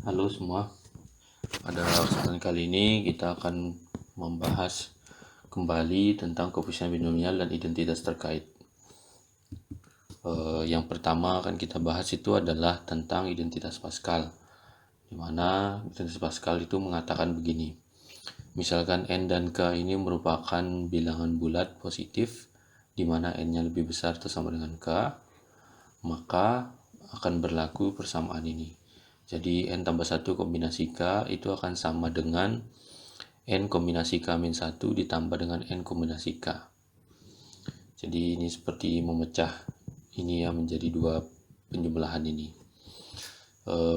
Halo semua, pada kesempatan kali ini kita akan membahas kembali tentang koefisien binomial dan identitas terkait. Yang pertama akan kita bahas itu adalah tentang identitas Pascal, di mana identitas Pascal itu mengatakan begini. Misalkan n dan k ini merupakan bilangan bulat positif, di mana n-nya lebih besar atau sama dengan k, maka akan berlaku persamaan ini. Jadi n tambah 1 kombinasi k itu akan sama dengan n kombinasi k min 1 ditambah dengan n kombinasi k. Jadi ini seperti memecah ini ya menjadi dua penjumlahan ini.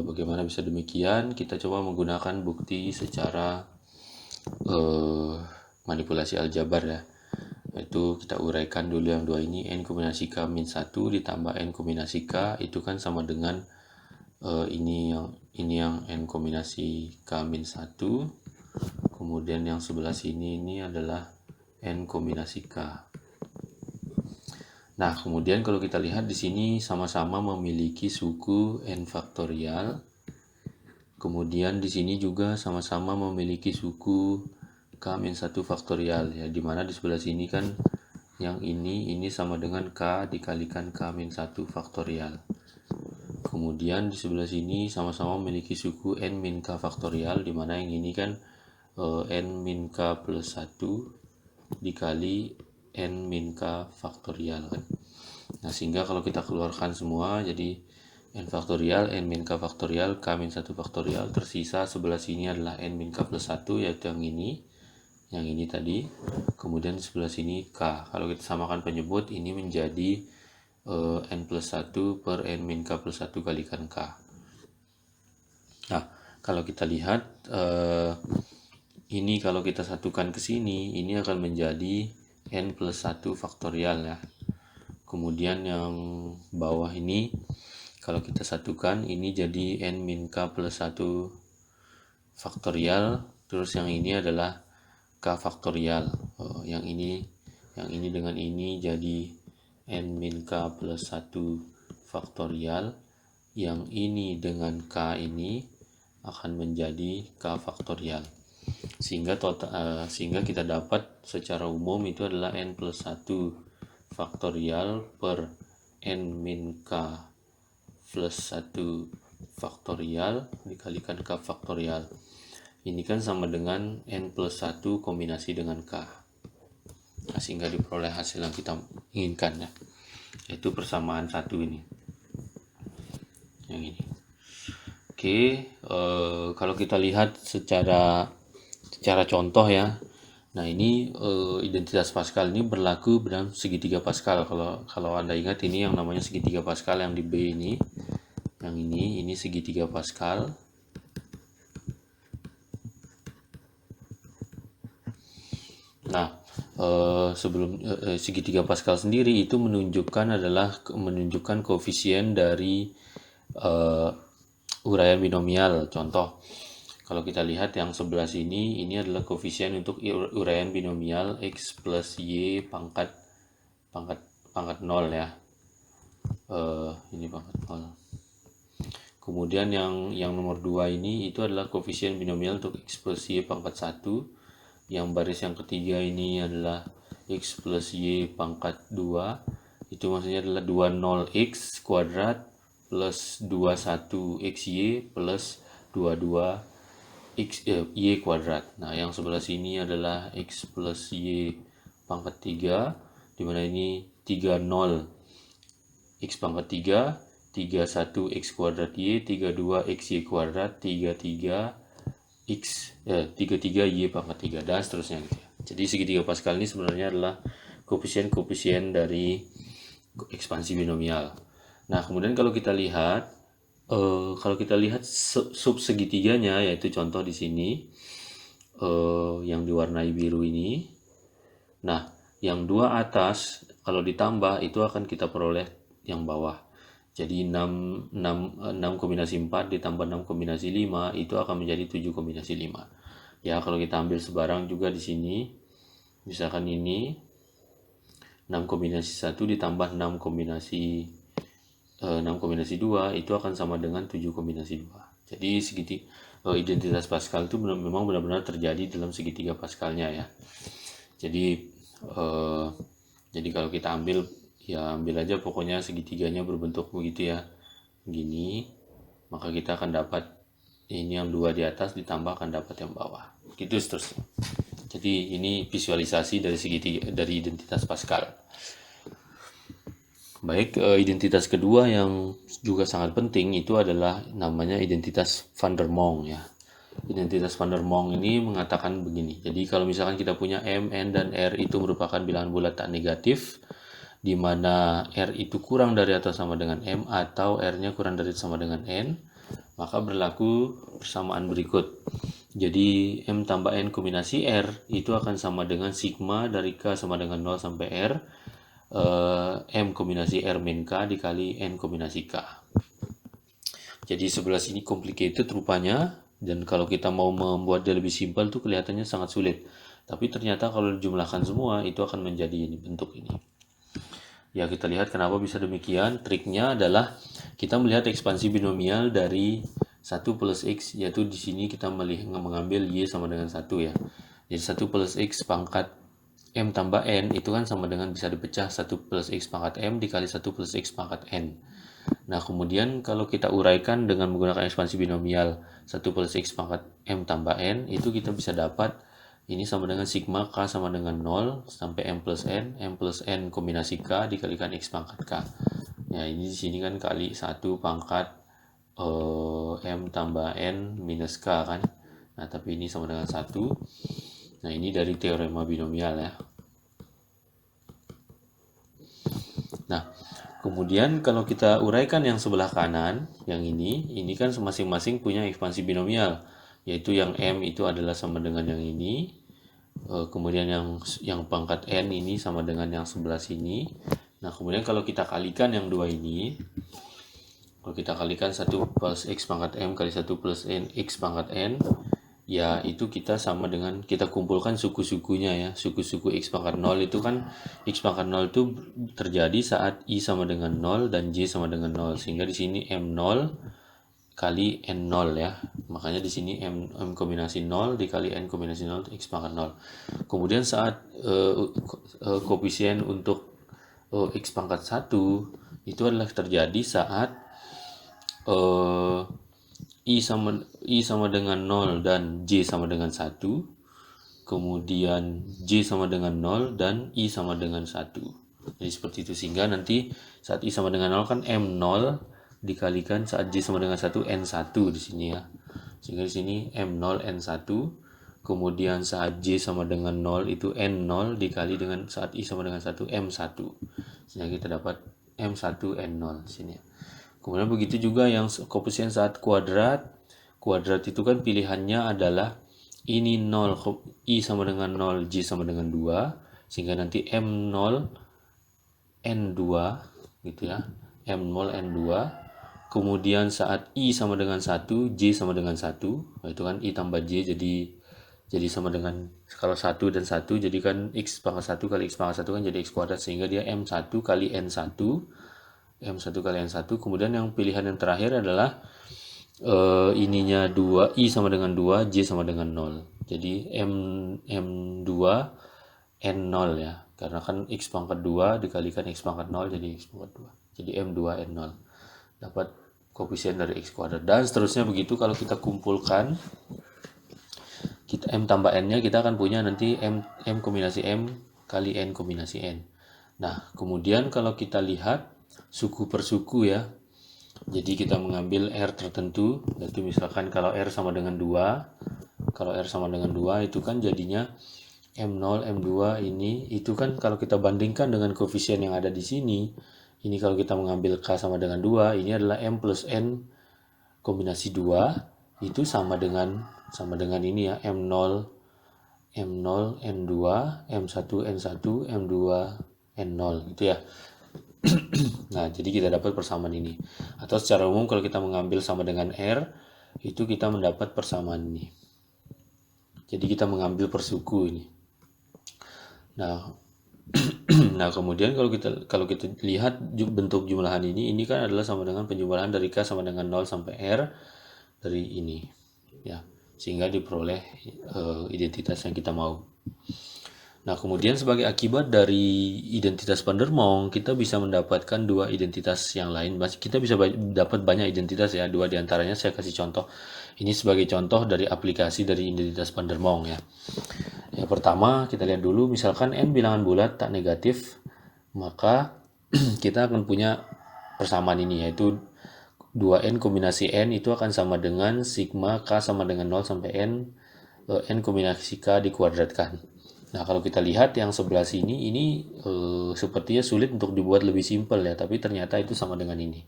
Bagaimana bisa demikian? Kita coba menggunakan bukti secara manipulasi aljabar ya. Itu kita uraikan dulu yang dua ini, n kombinasi k min 1 ditambah n kombinasi k itu kan sama dengan ini yang n kombinasi k min 1, kemudian yang sebelah sini ini adalah n kombinasi k. Nah, kemudian kalau kita lihat di sini sama-sama memiliki suku n faktorial. Kemudian di sini juga sama-sama memiliki suku k min 1 faktorial ya, dimana di sebelah sini kan yang ini sama dengan k dikalikan k min 1 faktorial. Kemudian di sebelah sini sama-sama memiliki suku n min k faktorial, dimana yang ini kan n min k plus 1 dikali n min k faktorial kan. Nah, sehingga kalau kita keluarkan semua jadi n faktorial, n min k faktorial, k min 1 faktorial, tersisa sebelah sini adalah n min k plus 1 yaitu yang ini tadi. Kemudian di sebelah sini k. Kalau kita samakan penyebut ini menjadi n plus 1 per n min k plus 1 kalikan k. Nah, kalau kita lihat ini kalau kita satukan ke sini, ini akan menjadi n plus 1 faktorial ya. Kemudian yang bawah ini kalau kita satukan ini jadi n min k plus 1 faktorial, terus yang ini adalah k faktorial. Yang ini dengan ini jadi n min k plus 1 faktorial, yang ini dengan k ini akan menjadi k faktorial. Sehingga kita dapat secara umum itu adalah n plus 1 faktorial per n min k plus 1 faktorial dikalikan k faktorial. Ini kan sama dengan n plus 1 kombinasi dengan k. Nah, sehingga diperoleh hasil yang kita inginkan ya, yaitu persamaan satu ini. Yang ini. Oke, kalau kita lihat secara contoh ya. Nah, ini identitas Pascal ini berlaku dalam segitiga Pascal. Kalau Anda ingat ini yang namanya segitiga Pascal yang di B ini. Yang ini segitiga Pascal. Nah, sebelum segitiga Pascal sendiri itu menunjukkan koefisien dari uraian binomial. Contoh, kalau kita lihat yang sebelah sini, ini adalah koefisien untuk uraian binomial x plus y pangkat 0 ya. Ini pangkat 0. Kemudian yang nomor 2 ini itu adalah koefisien binomial untuk x plus y pangkat 1. Yang baris yang ketiga ini adalah x plus y pangkat 2. Itu maksudnya adalah 20x kuadrat plus 21xy plus 22y kuadrat. Nah, yang sebelah sini adalah x plus y pangkat 3, dimana ini 30 x pangkat 3, 31x kuadrat y, 32xy kuadrat, 33y pangkat 3, dan seterusnya gitu ya. Jadi segitiga Pascal ini sebenarnya adalah koefisien dari ekspansi binomial. Nah, kemudian kalau kita lihat sub segitiganya, yaitu contoh di sini yang diwarnai biru ini. Nah, yang dua atas kalau ditambah itu akan kita peroleh yang bawah. Jadi 6 kombinasi 4 ditambah 6 kombinasi 5 itu akan menjadi 7 kombinasi 5. Ya, kalau kita ambil sebarang juga di sini, misalkan ini 6 kombinasi 1 ditambah 6 kombinasi 6 kombinasi 2 itu akan sama dengan 7 kombinasi 2. Jadi identitas Pascal itu memang benar-benar terjadi dalam segitiga Pascalnya ya. Jadi kalau kita ambil aja pokoknya segitiganya berbentuk begitu ya, gini, maka kita akan dapat ini yang 2 di atas ditambah akan dapat yang bawah, gitu seterusnya. Jadi ini visualisasi dari identitas Pascal. Baik, identitas kedua yang juga sangat penting itu adalah namanya identitas van der Monge ya. Identitas van der Monge ini mengatakan begini. Jadi kalau misalkan kita punya M, N, dan R itu merupakan bilangan bulat tak negatif, di mana R itu kurang dari atau sama dengan M atau R-nya kurang dari atau sama dengan N, maka berlaku persamaan berikut. Jadi M tambah N kombinasi R itu akan sama dengan sigma dari K sama dengan 0 sampai R, M kombinasi R min K dikali N kombinasi K. Jadi sebelah sini complicated rupanya, dan kalau kita mau membuat dia lebih simpel tuh kelihatannya sangat sulit. Tapi ternyata kalau dijumlahkan semua itu akan menjadi ini, bentuk ini. Ya, kita lihat kenapa bisa demikian. Triknya adalah kita melihat ekspansi binomial dari 1 plus X, yaitu di sini kita mengambil Y sama dengan 1 ya. Jadi 1 plus X pangkat M tambah N itu kan sama dengan bisa dipecah 1 plus X pangkat M dikali 1 plus X pangkat N. Nah, kemudian kalau kita uraikan dengan menggunakan ekspansi binomial 1 plus X pangkat M tambah N, itu kita bisa dapat ini sama dengan sigma K sama dengan 0 sampai M plus N kombinasi K dikalikan X pangkat K. Ya, ini di sini kan kali 1 pangkat M tambah N minus K kan. Nah, tapi ini sama dengan 1. Nah, ini dari teorema binomial ya. Nah, kemudian kalau kita uraikan yang sebelah kanan, yang ini kan masing-masing punya ekspansi binomial, yaitu yang M itu adalah sama dengan yang ini, kemudian yang pangkat N ini sama dengan yang sebelah sini. Nah, kemudian kalau kita kalikan yang dua ini, kalau kita kalikan 1 plus X pangkat M kali 1 plus N X pangkat N, ya itu kita sama dengan kita kumpulkan suku-sukunya ya. Suku-suku X pangkat 0 itu kan X pangkat 0 itu terjadi saat I sama dengan 0 dan J sama dengan 0, sehingga di sini M0 kali N0 ya. Makanya di sini M kombinasi 0 dikali N kombinasi 0 X pangkat 0. Kemudian saat koefisien untuk X pangkat 1 itu adalah terjadi saat I sama dengan 0 dan J sama dengan 1, kemudian J sama dengan 0 dan I sama dengan 1. Jadi seperti itu, sehingga nanti saat I sama dengan 0 kan M0 dikalikan saat J sama dengan 1 N1 di sini ya. Sehingga di sini M0 N1, kemudian saat J sama dengan 0 itu N0 dikali dengan saat I sama dengan 1 M1. Sehingga kita dapat M1 N0 di sini ya. Kemudian begitu juga yang koefisien saat kuadrat itu kan pilihannya adalah ini 0, I sama dengan 0, J sama dengan 2, sehingga nanti M0 N2 gitu ya, M0 N2. Kemudian saat I sama dengan 1, J sama dengan 1, itu kan I tambah J jadi sama dengan, kalau 1 dan 1 jadi kan X pangkat 1 kali X pangkat 1 kan jadi X kuadrat, sehingga dia M1 kali N1, M1 kali N1. Kemudian yang pilihan yang terakhir adalah ininya 2, I sama dengan 2, J sama dengan 0. Jadi M2 N0 ya. Karena kan X pangkat 2 dikalikan X pangkat 0 jadi X pangkat 2. Jadi M2 N0. Dapat koefisien dari X kuadrat. Dan seterusnya begitu kalau kita kumpulkan, kita M tambah N-nya kita akan punya nanti M kombinasi M kali N kombinasi N. Nah, kemudian kalau kita lihat suku per suku ya. Jadi kita mengambil R tertentu, yaitu misalkan kalau R sama dengan 2, kalau R sama dengan 2 itu kan jadinya M0, M2 ini, itu kan kalau kita bandingkan dengan koefisien yang ada di sini, ini kalau kita mengambil K sama dengan 2, ini adalah M plus N kombinasi 2, itu sama dengan ini ya, M0, N2, M1, N1, M2, N0 gitu ya. Nah, jadi kita dapat persamaan ini. Atau secara umum kalau kita mengambil sama dengan R, itu kita mendapat persamaan ini. Jadi kita mengambil per suku ini. Nah, Nah, kemudian kalau kita lihat bentuk jumlahan ini kan adalah sama dengan penjumlahan dari K sama dengan 0 sampai R dari ini. Ya, sehingga diperoleh identitas yang kita mau. Nah, kemudian sebagai akibat dari identitas Van der Monk, kita bisa mendapatkan dua identitas yang lain. Kita bisa dapat banyak identitas ya, dua diantaranya saya kasih contoh. Ini sebagai contoh dari aplikasi dari identitas Van der Monk ya. Yang pertama, kita lihat dulu, misalkan n bilangan bulat tak negatif, maka kita akan punya persamaan ini, yaitu 2n kombinasi n itu akan sama dengan sigma k sama dengan 0 sampai n kombinasi k dikuadratkan. Nah, kalau kita lihat yang sebelah sini, ini sepertinya sulit untuk dibuat lebih simpel ya, tapi ternyata itu sama dengan ini.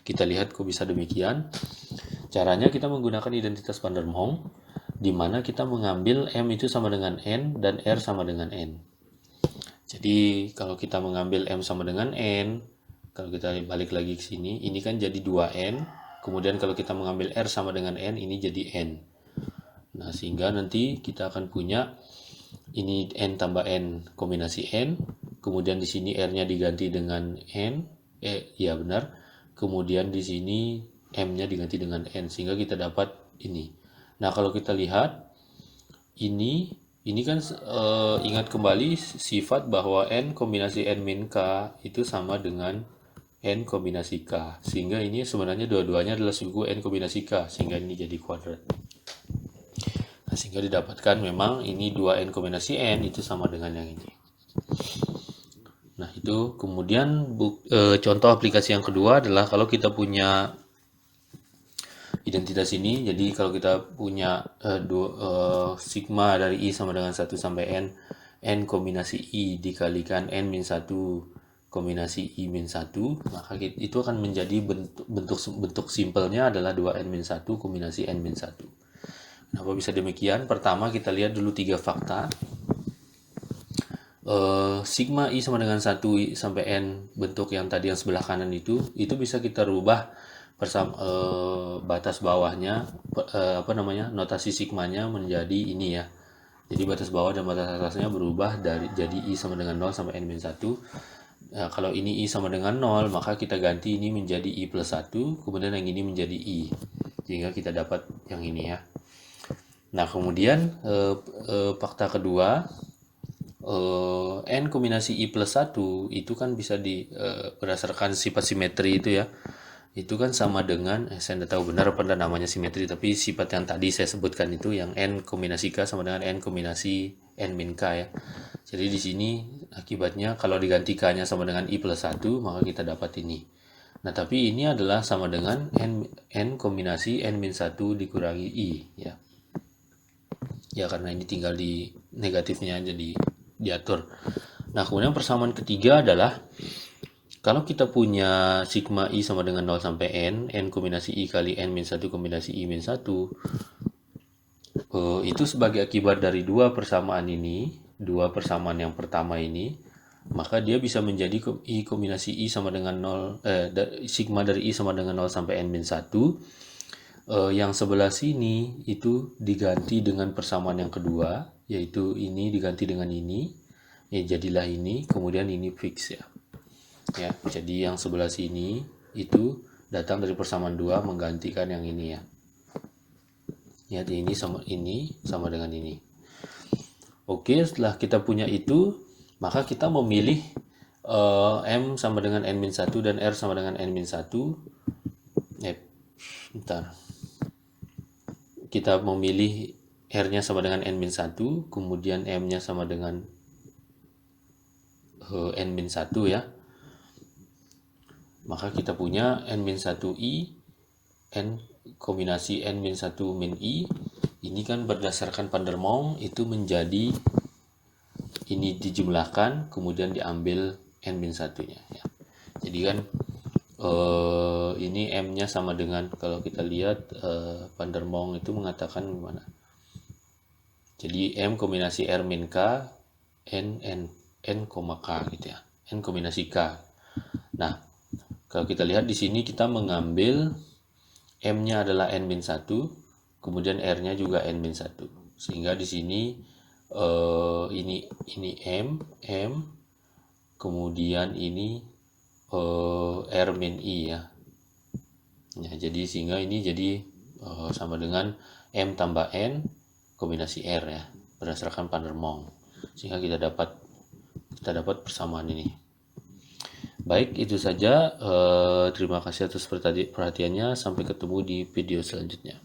Kita lihat kok bisa demikian. Caranya kita menggunakan identitas Van der Monk, di mana kita mengambil M itu sama dengan N dan R sama dengan N. Jadi kalau kita mengambil M sama dengan N, kalau kita balik lagi ke sini, ini kan jadi 2N. Kemudian kalau kita mengambil R sama dengan N, ini jadi N. Nah, sehingga nanti kita akan punya ini N tambah N kombinasi N. Kemudian di sini R-nya diganti dengan N. Ya benar. Kemudian di sini M-nya diganti dengan N. Sehingga kita dapat ini. Nah, kalau kita lihat, ini kan ingat kembali sifat bahwa N kombinasi N min K itu sama dengan N kombinasi K. Sehingga ini sebenarnya dua-duanya adalah suku N kombinasi K. Sehingga ini jadi kuadrat. Nah, sehingga didapatkan memang ini 2N kombinasi N itu sama dengan yang ini. Nah, itu kemudian contoh aplikasi yang kedua adalah kalau kita punya identitas ini. Jadi kalau kita punya sigma dari I sama dengan 1 sampai N kombinasi I dikalikan N min 1 kombinasi I min 1, maka itu akan menjadi bentuk simpelnya adalah 2N min 1 kombinasi N min 1. Kenapa bisa demikian? Pertama, kita lihat dulu 3 fakta. Sigma I sama dengan 1 sampai N, bentuk yang tadi yang sebelah kanan itu bisa kita rubah batas bawahnya, notasi sigmanya menjadi ini ya. Jadi batas bawah dan batas atasnya berubah jadi I sama dengan 0 sampai N min 1. Nah, kalau ini I sama dengan 0, maka kita ganti ini menjadi I plus 1, kemudian yang ini menjadi I. Sehingga kita dapat yang ini ya. Nah, kemudian fakta kedua, N kombinasi I plus 1 itu kan bisa berdasarkan sifat simetri itu ya. Itu kan sama dengan, saya tidak tahu benar apa namanya simetri, tapi sifat yang tadi saya sebutkan itu yang N kombinasi K sama dengan N kombinasi N min K ya. Jadi di sini akibatnya kalau diganti K-nya sama dengan I plus 1, maka kita dapat ini. Nah, tapi ini adalah sama dengan N kombinasi N min 1 dikurangi I ya. Ya, karena ini tinggal di negatifnya aja diatur. Nah, kemudian persamaan ketiga adalah kalau kita punya sigma I sama dengan 0 sampai N kombinasi I kali N min 1 kombinasi I min 1, itu sebagai akibat dari dua persamaan yang pertama ini, maka dia bisa menjadi I kombinasi I sama dengan 0, sigma dari I sama dengan 0 sampai N min 1. Yang sebelah sini itu diganti dengan persamaan yang kedua, yaitu ini diganti dengan ini, ya jadilah ini, kemudian ini fix ya. Ya, jadi yang sebelah sini itu datang dari persamaan 2 menggantikan yang ini ya. Ya, ini sama dengan ini. Oke, setelah kita punya itu, maka kita memilih M sama dengan N min 1 dan R sama dengan N min 1. Bentar. Kita memilih R-nya sama dengan N min 1, kemudian M-nya sama dengan N min 1 ya. Maka kita punya N min 1I, N kombinasi N min 1 min I. Ini kan berdasarkan Van der Monk itu menjadi ini dijumlahkan, kemudian diambil N min 1-nya ya. Jadi kan ini M-nya sama dengan, kalau kita lihat Van der Monk itu mengatakan gimana? Jadi M kombinasi R min K N K gitu ya. N kombinasi K. Nah, kalau kita lihat di sini kita mengambil M-nya adalah N min 1, kemudian R-nya juga N min 1. Sehingga di sini ini M kemudian ini R min I ya. Ya, jadi sehingga ini jadi sama dengan M tambah N kombinasi R ya, berdasarkan Van der Monge. Sehingga kita dapat persamaan ini. Baik, itu saja. Terima kasih atas perhatiannya. Sampai ketemu di video selanjutnya.